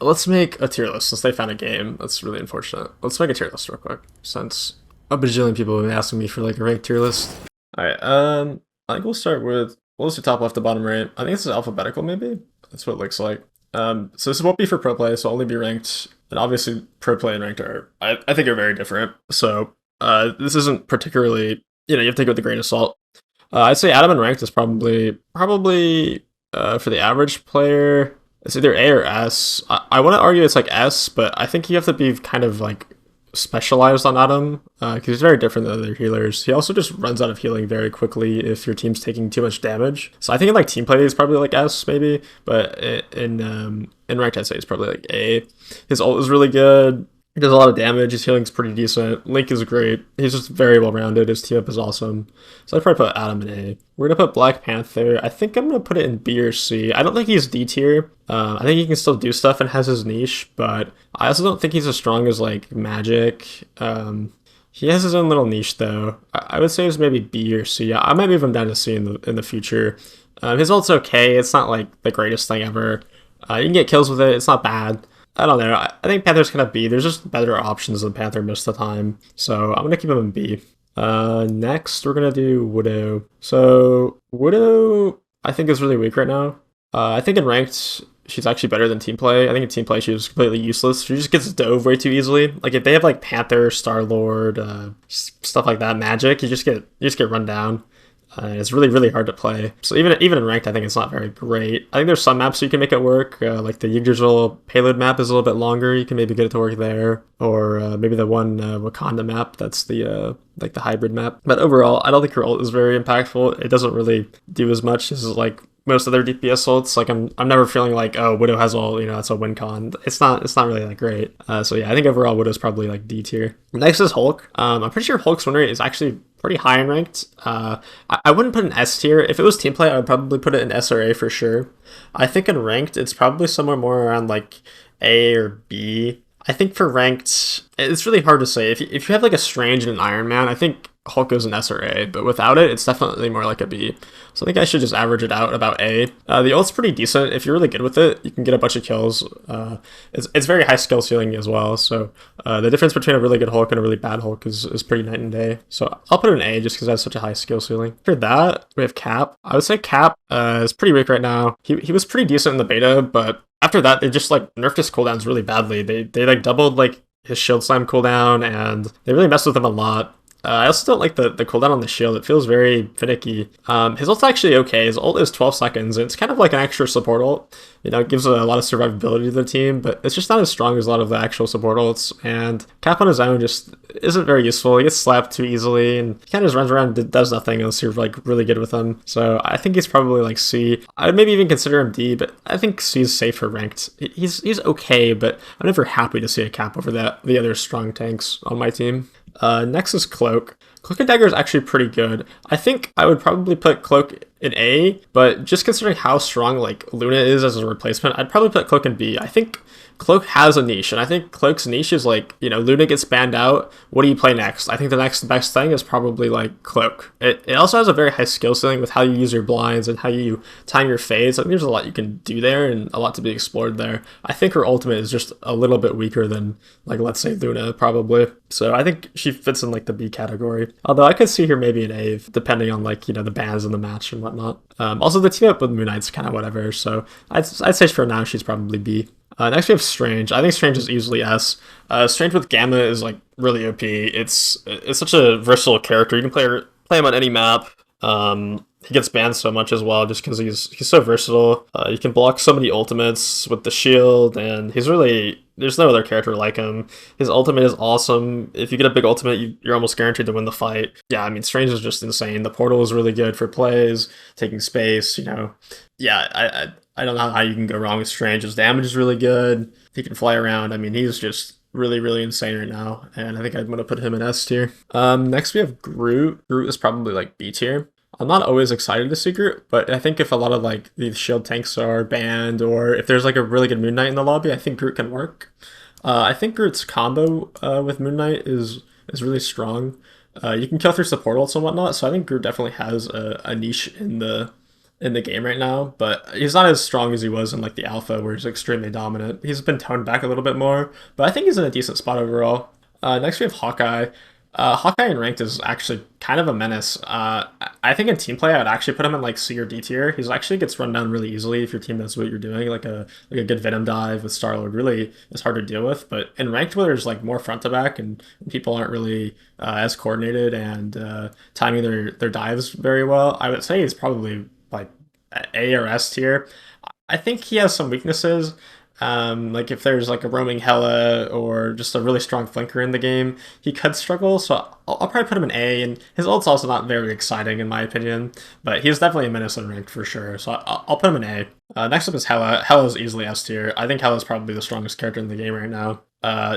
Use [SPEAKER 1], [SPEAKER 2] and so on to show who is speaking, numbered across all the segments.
[SPEAKER 1] let's make a tier list since they found a game. That's really unfortunate. Let's make a tier list real quick since a bajillion people have been asking me for like a ranked tier list. All right. I think we'll start with we'll just do top left to bottom right. I think this is alphabetical maybe. That's what it looks like. So this won't be for pro play, so only be ranked. And obviously, pro play and ranked are I think are very different. So this isn't particularly you have to take it with a grain of salt. I'd say Adam and ranked is probably for the average player. It's either A or S. I want to argue it's like S, but I think you have to be kind of like specialized on Adam because he's very different than other healers. He also just runs out of healing very quickly if your team's taking too much damage. So I think in like team play he's probably like S maybe, but in ranked I'd say he's probably like A. His ult is really good. He does a lot of damage. His healing's pretty decent. Link is great. He's just very well rounded. His team up is awesome. So I'd probably put Adam in A. We're gonna put Black Panther. I think I'm gonna put it in B or C. I don't think he's D tier. I think he can still do stuff and has his niche, but I also don't think he's as strong as like Magik. He has his own little niche though. I would say it's maybe B or C. I might move him down to C in the future. His ult's okay. It's not like the greatest thing ever. You can get kills with it. It's not bad. I don't know. I think Panther's kind of B. There's just better options than Panther most of the time. So I'm going to keep him in B. Next, we're going to do Widow. So Widow, I think, is really weak right now. I think in ranked, she's actually better than team play. I think in team play, she was completely useless. She just gets dove way too easily. Like if they have like Panther, Starlord, stuff like that, Magik, you just get run down. It's really, really hard to play. So even in ranked, I think it's not very great. I think there's some maps you can make it work. Like the Yggdrasil payload map is a little bit longer. You can maybe get it to work there. Or maybe the one Wakanda map. That's the like the hybrid map. But overall, I don't think her ult is very impactful. It doesn't really do as much as like most other DPS ults. Like I'm never feeling like, oh, Widow has ult, it's a win con. It's not really that great. So yeah, I think overall Widow's probably like D tier. Next is Hulk. I'm pretty sure Hulk's win rate is actually pretty high in ranked. I wouldn't put an S tier. If it was team play, I would probably put it in S or A for sure. I think in ranked, it's probably somewhere more around like A or B. I think for ranked, it's really hard to say. If you have like a Strange and an Iron Man, I think Hulk goes in S or A, but without it, it's definitely more like a B. So I think I should just average it out about A. The ult's pretty decent. If you're really good with it, you can get a bunch of kills. It's very high skill ceiling as well. So the difference between a really good Hulk and a really bad Hulk is pretty night and day. So I'll put it in A just because it has such a high skill ceiling. After that, we have Cap. I would say Cap is pretty weak right now. He was pretty decent in the beta, but after that, they just like nerfed his cooldowns really badly. They like doubled like his shield slam cooldown, and they really messed with him a lot. I also don't like the cooldown on the shield. It feels very finicky. His ult's actually okay. His ult is 12 seconds, and it's kind of like an extra support ult. It gives a lot of survivability to the team, but it's just not as strong as a lot of the actual support ults. And Cap on his own just isn't very useful. He gets slapped too easily, and he kind of just runs around and does nothing unless you're like really good with him. So I think he's probably like C. I would maybe even consider him D, but I think C is safe for ranked. He's okay, but I'm never happy to see a Cap over the other strong tanks on my team. Next is Cloak. Cloak and Dagger is actually pretty good. I think I would probably put Cloak in A, but just considering how strong like Luna is as a replacement, I'd probably put Cloak in B. I think Cloak has a niche, and I think Cloak's niche is like, Luna gets banned out. What do you play next? I think the next best thing is probably like Cloak. It also has a very high skill ceiling with how you use your blinds and how you time your fades. I think there's a lot you can do there and a lot to be explored there. I think her ultimate is just a little bit weaker than like, let's say Luna probably. So I think she fits in like the B category. Although I could see her maybe in A depending on like, the bans in the match and whatnot. Also the team up with Moon Knight's kind of whatever. So I'd say for now she's probably B. Next we have Strange. I think Strange is easily S. Strange with Gamma is like really OP. It's such a versatile character. You can play him on any map. He gets banned so much as well just because he's so versatile. You can block so many ultimates with the shield, and there's no other character like him. His ultimate is awesome. If you get a big ultimate, you're almost guaranteed to win the fight. Yeah, I mean, Strange is just insane. The portal is really good for plays, taking space, Yeah, I don't know how you can go wrong with Strange. His damage is really good. He can fly around. I mean, he's just really, really insane right now, and I think I'm going to put him in S tier. Next we have Groot. Groot is probably like B tier. I'm not always excited to see Groot, but I think if a lot of like these shield tanks are banned, or if there's like a really good Moon Knight in the lobby, I think Groot can work. I think Groot's combo with Moon Knight is really strong. You can kill through support ults and whatnot, so I think Groot definitely has a niche in the in the game right now, but he's not as strong as he was in like the alpha where he's extremely dominant. He's been toned back a little bit more, but I think he's in a decent spot overall. Next we have Hawkeye. Hawkeye in ranked is actually kind of a menace. I think in team play I would actually put him in like C or D tier. He's actually gets run down really easily if your team knows what you're doing. Like a good Venom dive with Starlord really is hard to deal with. But in ranked where there's like more front to back and people aren't really as coordinated and timing their dives very well, I would say he's probably like A or S tier. I think he has some weaknesses. Like if there's like a roaming Hela or just a really strong flanker in the game, he could struggle. So I'll probably put him in A. And his ult's also not very exciting in my opinion, but he's definitely a menace in ranked for sure. So I'll put him in A. Next up is Hela. Hela is easily S tier. I think Hela is probably the strongest character in the game right now.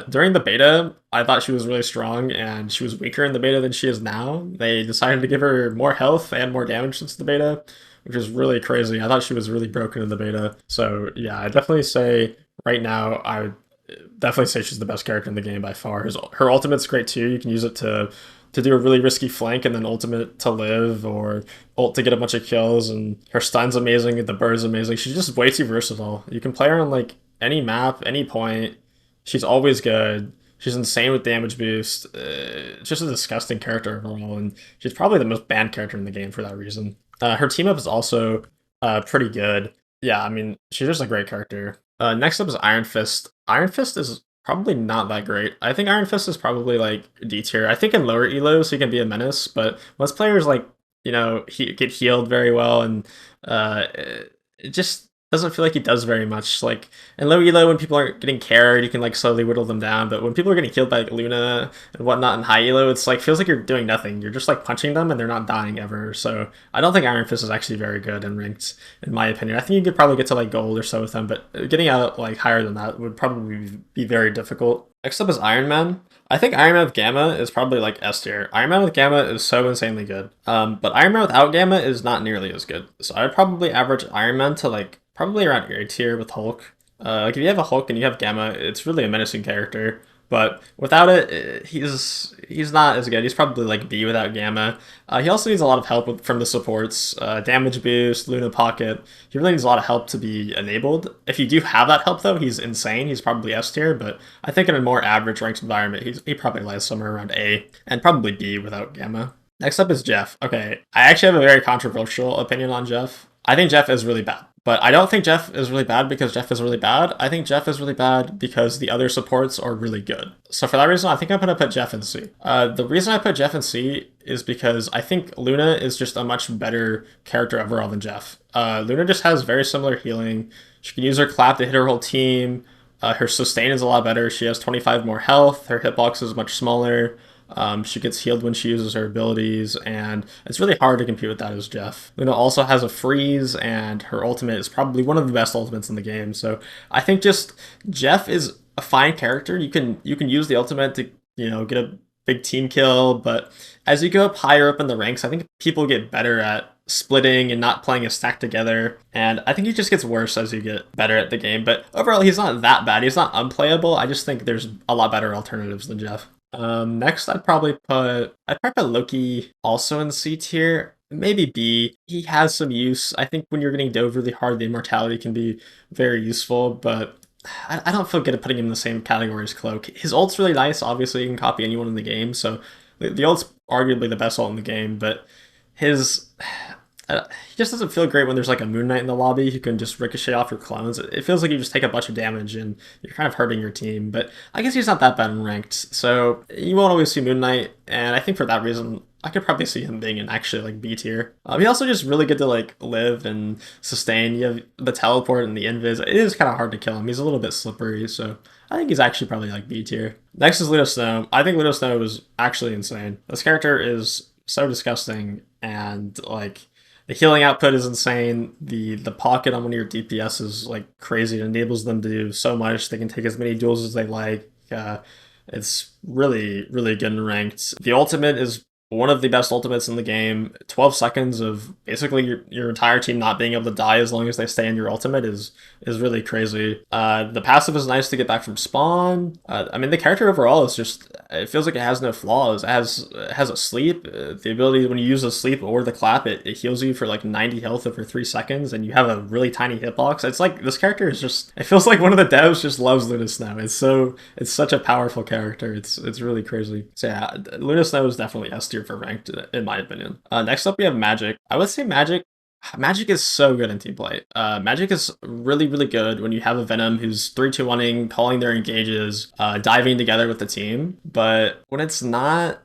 [SPEAKER 1] During the beta, I thought she was really strong, and she was weaker in the beta than she is now. They decided to give her more health and more damage since the beta, which is really crazy. I thought she was really broken in the beta. So yeah, I definitely say right now I would definitely say she's the best character in the game by far. Her ultimate's great too. You can use it to do a really risky flank and then ultimate to live or ult to get a bunch of kills. And her stun's amazing. The bird's amazing. She's just way too versatile. You can play her on like any map, any point. She's always good. She's insane with damage boost. Just a disgusting character overall, and she's probably the most banned character in the game for that reason. Her team up is also pretty good. Yeah, I mean, she's just a great character. Next up is Iron Fist. Iron Fist is probably not that great. I think Iron Fist is probably like D tier. I think in lower elos he can be a menace, but most players like get healed very well, and it just doesn't feel like he does very much. Like in low elo, when people aren't getting carried, you can like slowly whittle them down. But when people are getting healed by like Luna and whatnot in high elo, it's like feels like you're doing nothing. You're just like punching them and they're not dying ever. So I don't think Iron Fist is actually very good in ranked, in my opinion. I think you could probably get to like gold or so with them, but getting out like higher than that would probably be very difficult. Next up is Iron Man. I think Iron Man with Gamma is probably like S tier. Iron Man with Gamma is so insanely good. But Iron Man without Gamma is not nearly as good. So I'd probably average Iron Man to like probably around A tier with Hulk. Like if you have a Hulk and you have Gamma, it's really a menacing character. But without it, he's not as good. He's probably like B without Gamma. He also needs a lot of help from the supports, damage boost, Luna Pocket. He really needs a lot of help to be enabled. If you do have that help though, he's insane. He's probably S tier, but I think in a more average ranked environment, he probably lies somewhere around A and probably B without Gamma. Next up is Jeff. Okay, I actually have a very controversial opinion on Jeff. I think Jeff is really bad. But I don't think Jeff is really bad because Jeff is really bad. I think Jeff is really bad because the other supports are really good. So for that reason, I think I'm going to put Jeff in C. The reason I put Jeff in C is because I think Luna is just a much better character overall than Jeff. Luna just has very similar healing. She can use her clap to hit her whole team. Her sustain is a lot better. She has 25 more health. Her hitbox is much smaller. She gets healed when she uses her abilities, and it's really hard to compete with that as Jeff. Luna also has a freeze, and her ultimate is probably one of the best ultimates in the game. So I think just Jeff is a fine character. You can use the ultimate to get a big team kill, but as you go up higher up in the ranks, I think people get better at splitting and not playing a stack together, and I think he just gets worse as you get better at the game. But overall, he's not that bad. He's not unplayable. I just think there's a lot better alternatives than Jeff. Next I'd probably put Loki also in C tier, maybe B. He has some use. I think when you're getting dove really hard, the immortality can be very useful, but I don't feel good at putting him in the same category as Cloak. His ult's really nice. Obviously, you can copy anyone in the game, so the ult's arguably the best ult in the game, but his he just doesn't feel great when there's like a Moon Knight in the lobby who can just ricochet off your clones. It feels like you just take a bunch of damage and you're kind of hurting your team. But I guess he's not that bad in ranked, so you won't always see Moon Knight. And I think for that reason, I could probably see him being in actually like B tier. He also just really good to like live and sustain. You have the teleport and the invis. It is kind of hard to kill him. He's a little bit slippery, so I think he's actually probably like B tier. Next is Ludo Snow. I think Ludo Snow is actually insane. This character is so disgusting, and like the healing output is insane. The pocket on one of your DPS is like crazy. It enables them to do so much. They can take as many duels as they like. It's really, really good in ranked. The ultimate is one of the best ultimates in the game. 12 seconds of basically your entire team not being able to die as long as they stay in your ultimate is really crazy. The passive is nice to get back from spawn. I mean, the character overall is just, it feels like it has no flaws. It has a sleep. The ability when you use a sleep or the clap, it heals you for like 90 health over 3 seconds, and you have a really tiny hitbox. It's like this character is just, it feels like one of the devs just loves Luna Snow. It's such a powerful character. It's really crazy. So yeah, Luna Snow is definitely S tier for ranked in my opinion. Next up we have Magik. I would say Magik is so good in team play. Magik is really good when you have a Venom who's 3-2-1ing, calling their engages, diving together with the team. But when it's not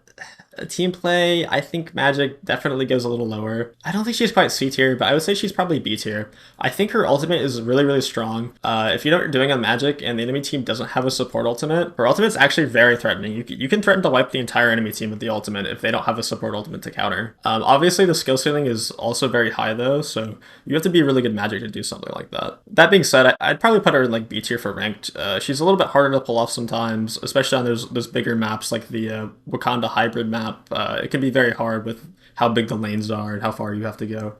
[SPEAKER 1] a team play, I think Magik definitely goes a little lower. I don't think she's quite C tier, but I would say she's probably B tier. I think her ultimate is really strong. If you know what you're doing on Magik and the enemy team doesn't have a support ultimate, her ultimate's actually very threatening. You can threaten to wipe the entire enemy team with the ultimate if they don't have a support ultimate to counter. Obviously, the skill ceiling is also very high though, so you have to be a really good Magik to do something like that. That being said, I'd probably put her in like B tier for ranked. She's a little bit harder to pull off sometimes, especially on those bigger maps like the Wakanda hybrid map. It can be very hard with how big the lanes are and how far you have to go.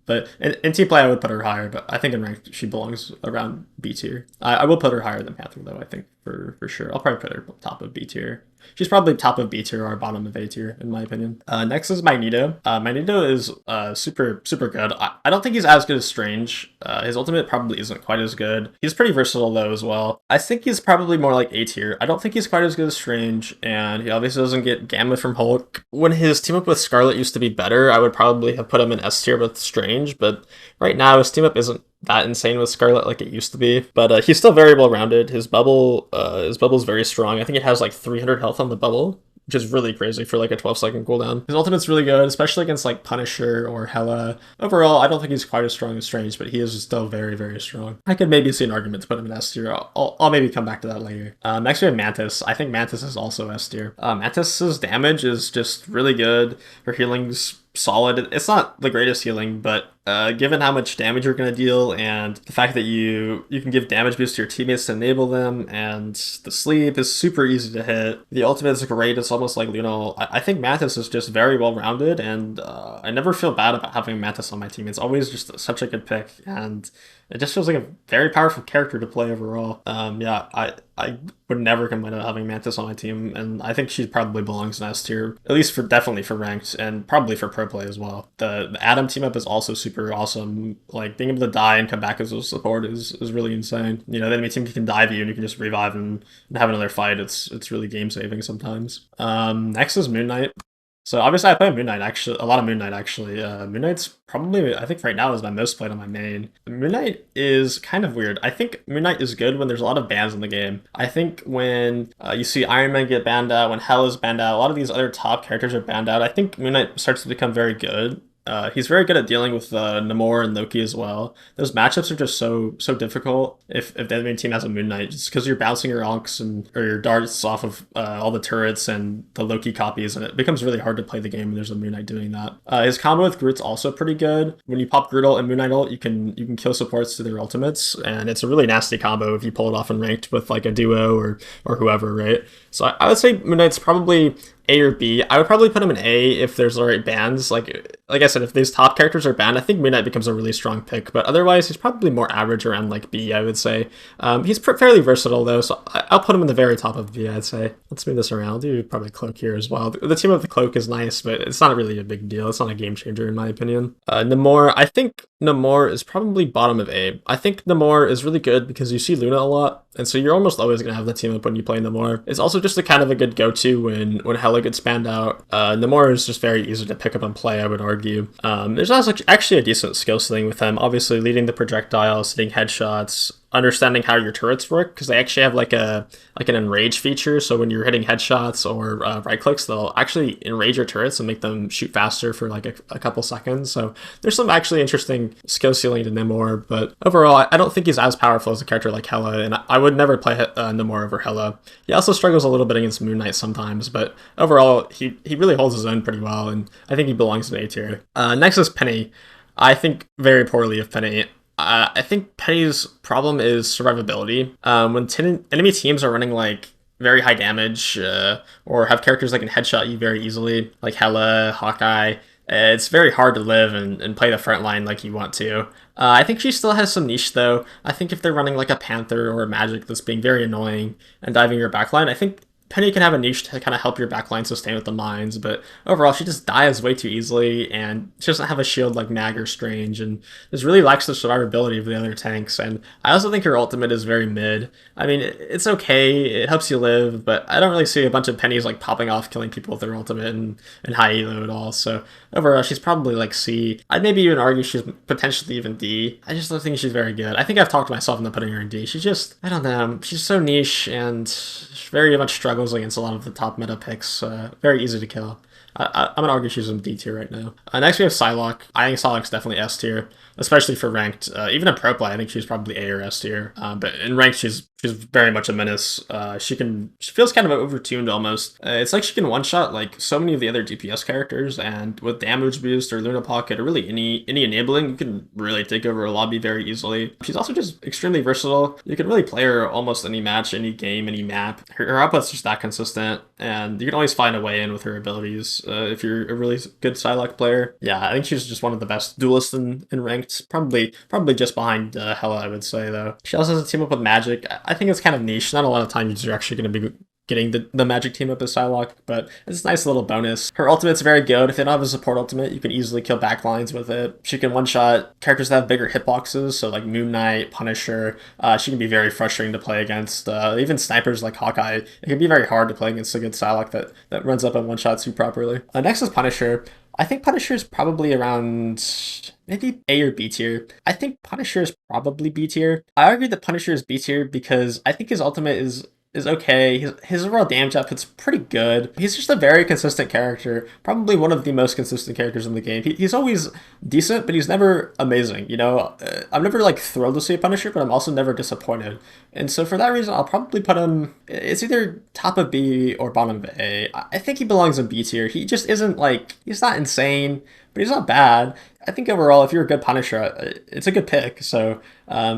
[SPEAKER 1] But in team play, I would put her higher, but I think in ranked, she belongs around B tier. I will put her higher than Panther, though, I think, for sure. I'll probably put her top of B tier. She's probably top of B tier or bottom of A tier, in my opinion. Next is Magneto. Magneto is super good. I don't think he's as good as Strange. His ultimate probably isn't quite as good. He's pretty versatile, though, as well. I think he's probably more like A tier. I don't think he's quite as good as Strange, and he obviously doesn't get Gamma from Hulk. When his team up with Scarlet used to be better, I would probably have put him in S tier with Strange, but right now his team up isn't that insane with Scarlet like it used to be, but he's still very well rounded. His bubble is very strong. I think it has like 300 health on the bubble, which is really crazy for like a 12-second cooldown. His ultimate's really good, especially against like Punisher or Hela. Overall, I don't think he's quite as strong as Strange, but he is still very strong. I could maybe see an argument to put him in S tier. I'll maybe come back to that later. Next we have Mantis. I think Mantis is also S tier. Mantis's damage is just really good. Her healing's solid. It's not the greatest healing, but given how much damage you're going to deal and the fact that you can give damage boost to your teammates to enable them, and the sleep is super easy to hit. The ultimate is great. It's almost like Luno. I think Mantis is just very well rounded, and I never feel bad about having Mantis on my team. It's always just such a good pick, and it just feels like a very powerful character to play overall. Yeah, I would never complain about having Mantis on my team, and I think she probably belongs in S tier, at least definitely for ranked, and probably for pro play as well. The Adam team up is also super awesome. Like being able to die and come back as a support is really insane. You know, the enemy team can dive you and you can just revive and have another fight. It's really game saving sometimes. Next is Moon Knight. So obviously I play Moon Knight, actually, a lot of Moon Knight actually. Moon Knight's probably, I think right now is my most played on my main. Moon Knight is kind of weird. I think Moon Knight is good when there's a lot of bans in the game. I think when you see Iron Man get banned out, when Hela's banned out, a lot of these other top characters are banned out. I think Moon Knight starts to become very good. He's very good at dealing with Namor and Loki as well. Those matchups are just so difficult if the enemy team has a Moon Knight, just because you're bouncing your onks or your darts off of all the turrets and the Loki copies, and it becomes really hard to play the game when there's a Moon Knight doing that. His combo with Groot's also pretty good. When you pop Groot ult and Moon Knight ult, you can kill supports to their ultimates, and it's a really nasty combo if you pull it off in ranked with like a duo or whoever, right? So I would say Moon Knight's probably A or B. I would probably put him in A if there's the right bans. Like I said, if these top characters are banned, I think Moon Knight becomes a really strong pick. But otherwise, he's probably more average around like B, I would say. He's fairly versatile though, so I'll put him in the very top of B, I'd say. Let's move this around. I'll do probably Cloak here as well. The team of the Cloak is nice, but it's not really a big deal. It's not a game changer in my opinion. Namor, I think Namor is probably bottom of A. I think Namor is really good because you see Luna a lot, and so you're almost always going to have the team up when you play Namor. It's also just a kind of a good go-to when Hela gets banned out. Namor is just very easy to pick up and play, I would argue. There's also actually a decent skill ceiling with him. Obviously, leading the projectiles, hitting headshots, understanding how your turrets work, because they actually have like an enrage feature. So when you're hitting headshots or right clicks, they'll actually enrage your turrets and make them shoot faster for like a couple seconds. So there's some actually interesting skill ceiling to Namor, but overall I don't think he's as powerful as a character like Hela, and I would never play Namor over Hela. He also struggles a little bit against Moon Knight sometimes, but overall he really holds his own pretty well, and I think he belongs in A tier. Next is Peni. I think very poorly of Peni. I think Peni's problem is survivability. When enemy teams are running like very high damage, or have characters that can headshot you very easily, like Hela, Hawkeye. It's very hard to live and play the front line like you want to. I think she still has some niche though. I think if they're running like a Panther or a Magik that's being very annoying and diving your backline, I think Penny can have a niche to kind of help your backline sustain with the mines, but overall she just dies way too easily, and she doesn't have a shield like Mag or Strange, and just really lacks the survivability of the other tanks. And I also think her ultimate is very mid. I mean, it's okay, it helps you live, but I don't really see a bunch of Pennies like popping off killing people with their ultimate and high elo at all. So overall, she's probably like C. I'd maybe even argue she's potentially even D. I just don't think she's very good. I think I've talked myself into putting her in D. She's just, I don't know, she's so niche and very much struggles against a lot of the top meta picks. Very easy to kill. I'm gonna argue she's in D tier right now. Next we have Psylocke. I think Psylocke's definitely S tier, especially for ranked. Even in pro play, I think she's probably A or S tier. But in ranked, she's very much a menace. She feels kind of overtuned almost. It's like she can one shot like so many of the other DPS characters, and with damage boost or Luna Pocket or really any enabling, you can really take over a lobby very easily. She's also just extremely versatile. You can really play her almost any match, any game, any map. Her output's just that consistent, and you can always find a way in with her abilities. If you're a really good Psylocke player. Yeah, I think she's just one of the best duelists in ranked. Probably just behind Hela, I would say, though. She also has a team up with Magik. I think it's kind of niche. Not a lot of times you're actually going to be getting the Magik team up as Psylocke, but it's a nice little bonus. Her ultimate's very good. If they don't have a support ultimate, you can easily kill backlines with it. She can one-shot characters that have bigger hitboxes, so like Moon Knight, Punisher. She can be very frustrating to play against. Even snipers like Hawkeye. It can be very hard to play against a good Psylocke that runs up and one-shots you properly. Next is Punisher. I think Punisher is probably around maybe A or B tier. I think Punisher is probably B tier. I argue that Punisher is B tier because I think his ultimate is okay. His overall damage output's pretty good. He's just a very consistent character. Probably one of the most consistent characters in the game. He's always decent, but he's never amazing. You know, I'm never like thrilled to see a Punisher, but I'm also never disappointed. And so for that reason, I'll probably put him, it's either top of B or bottom of A. I think he belongs in B tier. He just isn't like, he's not insane, but he's not bad. I think overall, if you're a good Punisher, it's a good pick. So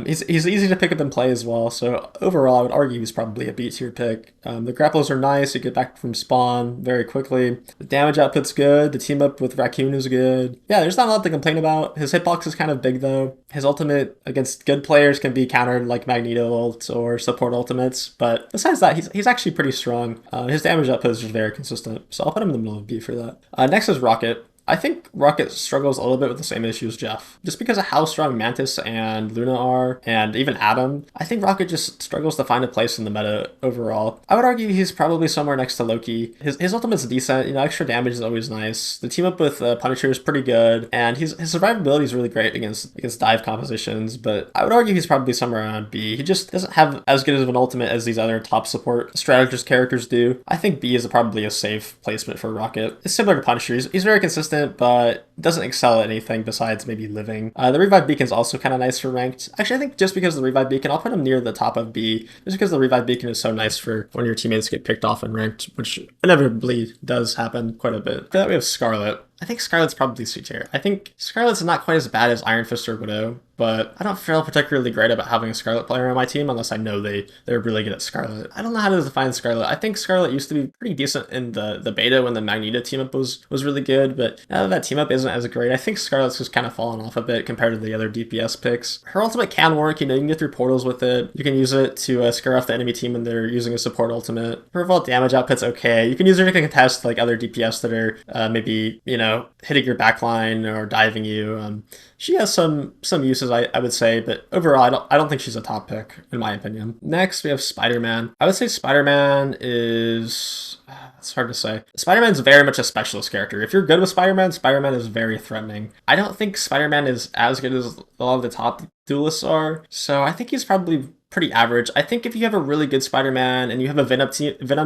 [SPEAKER 1] he's easy to pick up and play as well. So overall, I would argue he's probably a B tier pick. The grapples are nice. You get back from spawn very quickly. The damage output's good. The team up with Racoon is good. Yeah, there's not a lot to complain about. His hitbox is kind of big though. His ultimate against good players can be countered like Magneto ults or support ultimates. But besides that, he's actually pretty strong. His damage output is just very consistent. So I'll put him in the middle of B for that. Next is Rocket. I think Rocket struggles a little bit with the same issue as Jeff. Just because of how strong Mantis and Luna are, and even Adam, I think Rocket just struggles to find a place in the meta overall. I would argue he's probably somewhere next to Loki. His ultimate's decent, you know, extra damage is always nice. The team up with Punisher is pretty good, and his survivability is really great against dive compositions, but I would argue he's probably somewhere around B. He just doesn't have as good of an ultimate as these other top support strategist characters do. I think B is probably a safe placement for Rocket. It's similar to Punisher. He's very consistent, but doesn't excel at anything besides maybe living. The Revive Beacon's also kind of nice for ranked. Actually, I think just because of the Revive Beacon, I'll put him near the top of B, just because the Revive Beacon is so nice for when your teammates get picked off in ranked, which inevitably does happen quite a bit. For that, we have Scarlet. I think Scarlet's probably C tier. I think Scarlet's not quite as bad as Iron Fist or Widow, but I don't feel particularly great about having a Scarlet player on my team unless I know they're really good at Scarlet. I don't know how to define Scarlet. I think Scarlet used to be pretty decent in the beta when the Magneto team up was really good, but now that team up isn't as great, I think Scarlet's just kind of fallen off a bit compared to the other DPS picks. Her ultimate can work, you know, you can get through portals with it. You can use it to scare off the enemy team when they're using a support ultimate. Her overall damage output's okay. You can use her to contest like other DPS that are maybe, you know, hitting your backline or diving you. She has some uses, I would say, but overall, I don't think she's a top pick, in my opinion. Next, we have Spider-Man. I would say Spider-Man is... It's hard to say. Spider-Man's very much a specialist character. If you're good with Spider-Man, Spider-Man is very threatening. I don't think Spider-Man is as good as a lot of the top duelists are, so I think he's probably pretty average. I think if you have a really good Spider-Man and you have a Venom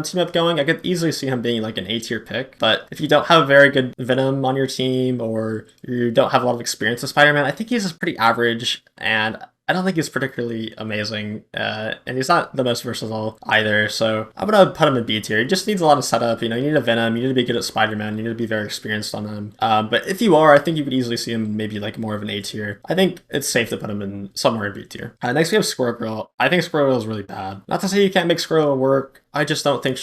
[SPEAKER 1] team up going, I could easily see him being like an A tier pick. But if you don't have a very good Venom on your team or you don't have a lot of experience with Spider-Man, I think he's just pretty average, and I don't think he's particularly amazing, and he's not the most versatile either, so I'm gonna put him in B tier. He just needs a lot of setup, you know, you need a Venom, you need to be good at Spider-Man, you need to be very experienced on him. But if you are, I think you could easily see him maybe like more of an A tier. I think it's safe to put him in somewhere in B tier. Next we have Squirrel Girl. I think Squirrel Girl is really bad. Not to say you can't make Squirrel Girl work. I just don't think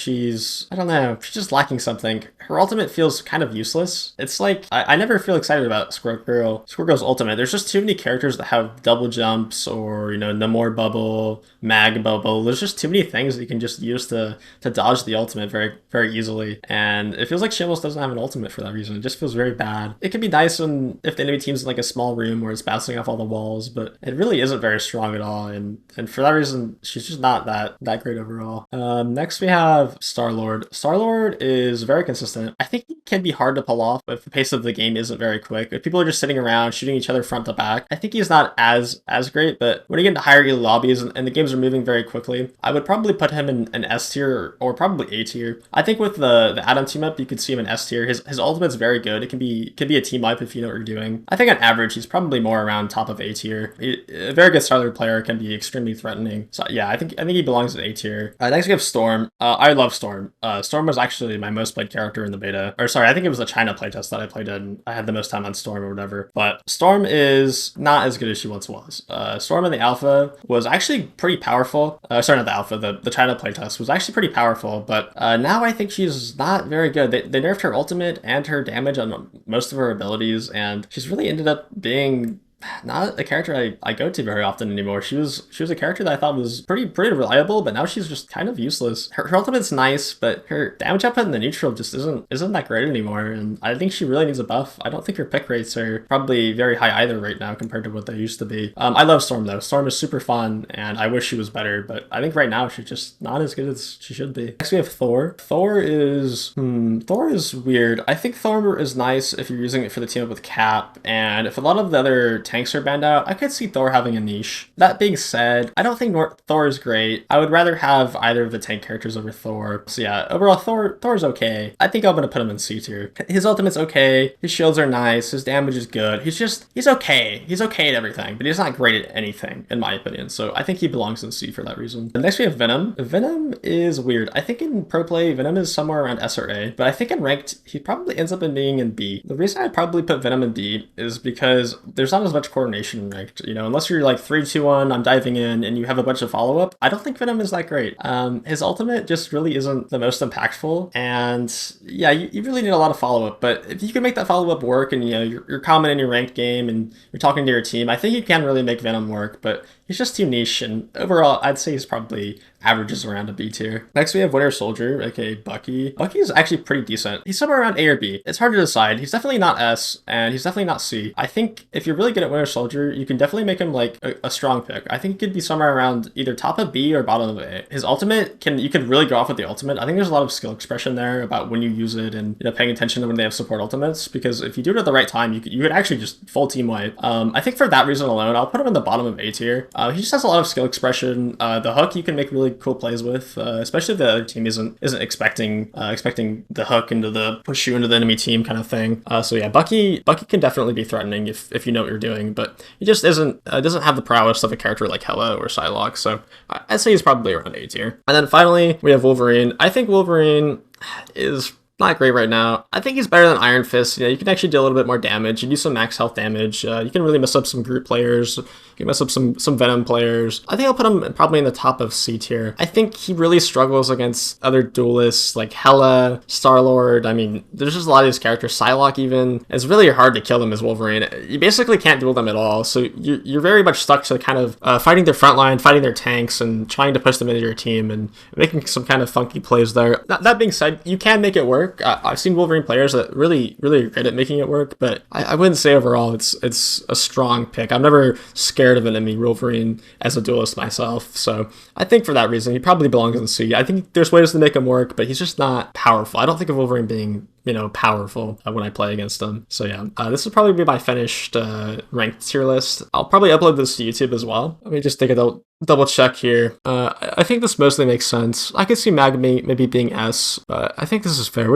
[SPEAKER 1] I don't know, she's just lacking something. Her ultimate feels kind of useless. It's like, I never feel excited about Squirrel Girl. Squirrel Girl's ultimate. There's just too many characters that have double jumps or, Namor bubble, mag bubble. There's just too many things that you can just use to dodge the ultimate very, very easily. And it feels like she almost doesn't have an ultimate for that reason. It just feels very bad. It can be nice if the enemy team's in like a small room where it's bouncing off all the walls, but it really isn't very strong at all. And for that reason, she's just not that great overall. Next we have Starlord. Starlord is very consistent. I think he can be hard to pull off if the pace of the game isn't very quick. If people are just sitting around shooting each other front to back, I think he's not as great. But when you get into higher elo lobbies and the games are moving very quickly, I would probably put him in an S tier or probably A tier. I think with the add-on team up, you could see him in S tier. His ultimate's very good. It can be a team wipe if you know what you're doing. I think on average he's probably more around top of A tier. A very good Starlord player, can be extremely threatening. So yeah, I think he belongs in A tier. Next we have Storm. I love Storm. Storm was actually my most played character in the beta. Or sorry, I think it was the China playtest that I played in. I had the most time on Storm or whatever. But Storm is not as good as she once was. Storm in the alpha was actually pretty powerful. Sorry, not the alpha. The China playtest was actually pretty powerful. But now I think she's not very good. They nerfed her ultimate and her damage on most of her abilities, and she's really ended up being not a character I go to very often anymore. She was a character that I thought was pretty reliable, but now she's just kind of useless. Her ultimate's nice, but her damage output in the neutral just isn't that great anymore, and I think she really needs a buff. I don't think her pick rates are probably very high either right now compared to what they used to be. I love Storm though. Storm is super fun, and I wish she was better, but I think right now she's just not as good as she should be. Next we have Thor. Thor is weird. I think Thor is nice if you're using it for the team up with Cap, and if a lot of the other tanks are banned out, I could see Thor having a niche. That being said, I don't think Thor is great. I would rather have either of the tank characters over Thor. So yeah, overall Thor's okay. I think I'm gonna put him in C tier. His ultimate's okay, his shields are nice, his damage is good. He's okay. He's okay at everything, but he's not great at anything, in my opinion. So I think he belongs in C for that reason. And next we have Venom. Venom is weird. I think in pro play, Venom is somewhere around S or A, but I think in ranked, he probably ends up in being in B. The reason I'd probably put Venom in B is because there's not as much coordination ranked, unless you're like 3-2-1, I'm diving in, and you have a bunch of follow-up. I don't think Venom is that great. His ultimate just really isn't the most impactful, and yeah, you really need a lot of follow-up, but if you can make that follow-up work, and you're common in your ranked game, and you're talking to your team, I think you can really make Venom work, but he's just too niche, and overall, I'd say he's probably averages around a B tier. Next, we have Winter Soldier, aka Bucky. Bucky is actually pretty decent. He's somewhere around A or B. It's hard to decide. He's definitely not S, and he's definitely not C. I think if you're really good at Winter Soldier, you can definitely make him like a strong pick. I think he could be somewhere around either top of B or bottom of A. His ultimate, you can really go off with the ultimate. I think there's a lot of skill expression there about when you use it, and paying attention to when they have support ultimates, because if you do it at the right time, you could actually just full team wipe. I think for that reason alone, I'll put him in the bottom of A tier. He just has a lot of skill expression. The hook you can make really cool plays with, especially if the other team isn't expecting the hook into the push you into the enemy team kind of thing. So yeah, Bucky can definitely be threatening if you know what you're doing, but he just doesn't have the prowess of a character like Hela or Psylocke. So I'd say he's probably around A tier. And then finally we have Wolverine. I think Wolverine is not great right now. I think he's better than Iron Fist. You can actually do a little bit more damage. You do some max health damage. You can really mess up some Groot players. You can mess up some Venom players. I think I'll put him probably in the top of C tier. I think he really struggles against other duelists like Hela, Starlord. I mean, there's just a lot of these characters. Psylocke even. It's really hard to kill them as Wolverine. You basically can't duel them at all. So you're very much stuck to kind of fighting their front line, fighting their tanks, and trying to push them into your team and making some kind of funky plays there. That being said, you can make it work. I've seen Wolverine players that really are great at making it work, but I wouldn't say overall it's a strong pick. I'm never scared of an enemy Wolverine as a duelist myself, so I think for that reason he probably belongs in C. I think there's ways to make him work, but he's just not powerful. I don't think of Wolverine being powerful when I play against them. So yeah, this will probably be my finished ranked tier list. I'll probably upload this to YouTube as well. Let me just take a double check here. I think this mostly makes sense. I could see Magik maybe being S, but I think this is fair.